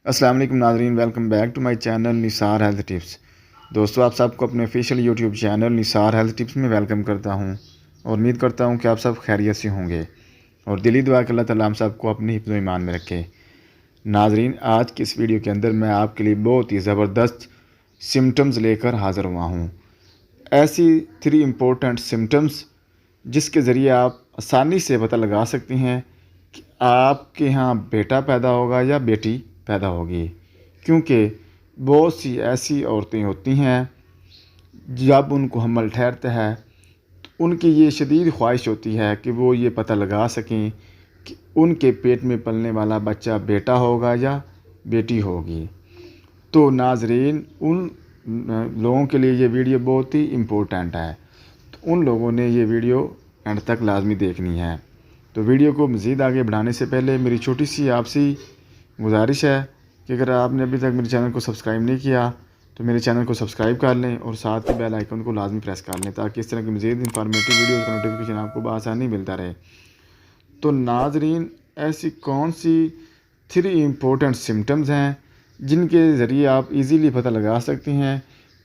अस्सलाम वालेकुम नाज़रीन, welcome back to my channel Nisar health tips. दोस्तों, आप सबको अपने official YouTube channel Nisar health tips में वेलकम करता हूं और उम्मीद करता हूं कि आप सब खैरियत से होंगे और दिली दुआ कि अल्लाह ताला हम सबको अपने हिफ्ज़ ईमान में रखे। नाज़रीन, आज की इस वीडियो के अंदर मैं आपके लिए बहुत ही ज़बरदस्त सिम्टम्स लेकर हाज़िर हुआ हूँ। ऐसी 3 इम्पोर्टेंट सिम्टम्स जिसके ज़रिए आप आसानी से पता लगा सकते हैं कि आपके यहाँ बेटा पैदा होगा या बेटी पैदा होगी, क्योंकि बहुत सी ऐसी औरतें होती हैं जब उनको हमल ठहरता है तो उनकी ये शदीद ख्वाहिश होती है कि वो ये पता लगा सकें कि उनके पेट में पलने वाला बच्चा बेटा होगा या बेटी होगी। तो नाज़रीन, उन लोगों के लिए ये वीडियो बहुत ही इम्पोर्टेंट है, तो उन लोगों ने ये वीडियो एंड तक लाजमी देखनी है। तो वीडियो को मज़ीद आगे बढ़ाने से पहले मेरी छोटी सी आपसे गुजारिश है कि अगर आपने अभी तक मेरे चैनल को सब्सक्राइब नहीं किया तो मेरे चैनल को सब्सक्राइब कर लें और साथ ही बेल आइकन को लाजमी प्रेस कर लें ताकि इस तरह की मज़ीद इंफॉर्मेटिव वीडियोज़ का नोटिफिकेशन आपको बआसानी मिलता रहे। तो नाज़रीन, ऐसी कौन सी 3 इम्पोर्टेंट सिम्टम्स हैं जिनके ज़रिए आप इजीली पता लगा सकते हैं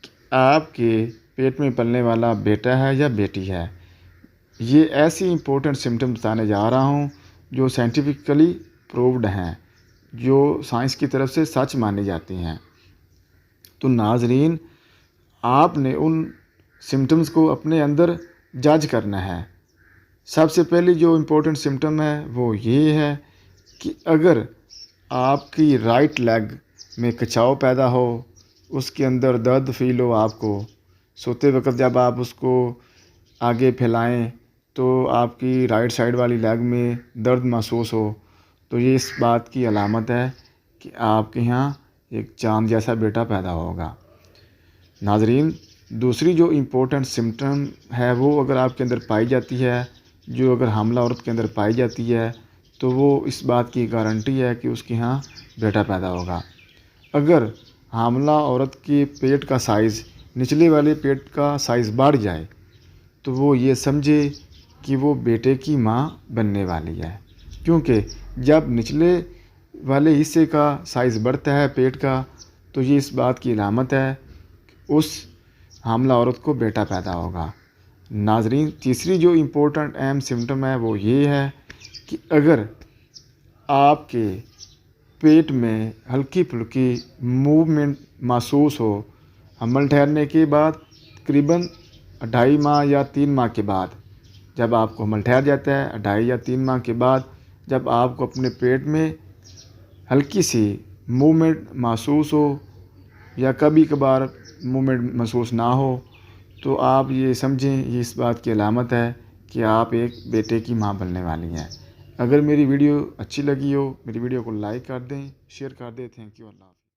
कि आपके पेट में पलने वाला बेटा है या बेटी है। ये ऐसी इम्पोर्टेंट सिम्टम्स बताने जा रहा हूँ जो साइंटिफिकली प्रूव्ड हैं, जो साइंस की तरफ से सच मानी जाती हैं। तो नाज़रीन, आपने उन सिम्टम्स को अपने अंदर जज करना है। सबसे पहली जो इम्पोर्टेंट सिम्टम है वो ये है कि अगर आपकी राइट लेग में कचाव पैदा हो, उसके अंदर दर्द फील हो, आपको सोते वक्त जब आप उसको आगे फैलाएं तो आपकी राइट साइड वाली लेग में दर्द महसूस हो, तो ये इस बात की अलामत है कि आपके यहाँ एक चाँद जैसा बेटा पैदा होगा। नाज़रीन, दूसरी जो इम्पोर्टेंट सिम्टम है वो अगर आपके अंदर पाई जाती है, जो अगर हामिला औरत के अंदर पाई जाती है, तो वो इस बात की गारंटी है कि उसके यहाँ बेटा पैदा होगा। अगर हामिला औरत के पेट का साइज़, निचले वाले पेट का साइज़ बढ़ जाए, तो वो ये समझे कि वो बेटे की माँ बनने वाली है, क्योंकि जब निचले वाले हिस्से का साइज़ बढ़ता है पेट का, तो ये इस बात की अलामत है कि उस हामिला औरत को बेटा पैदा होगा। नाज़रीन, तीसरी जो इम्पोर्टेंट अहम सिम्टम है वो ये है कि अगर आपके पेट में हल्की फुल्की मूवमेंट महसूस हो हमल ठहरने के बाद, तकरीबन 2.5 माह या 3 माह के बाद, जब आपको हमल ठहर जाता है 2.5 या 3 माह के बाद, जब आपको अपने पेट में हल्की सी मूवमेंट महसूस हो या कभी कभार मूवमेंट महसूस ना हो, तो आप ये समझें ये इस बात की अलामत है कि आप एक बेटे की माँ बनने वाली हैं। अगर मेरी वीडियो अच्छी लगी हो, मेरी वीडियो को लाइक कर दें, शेयर कर दें। Thank you. अल्लाह।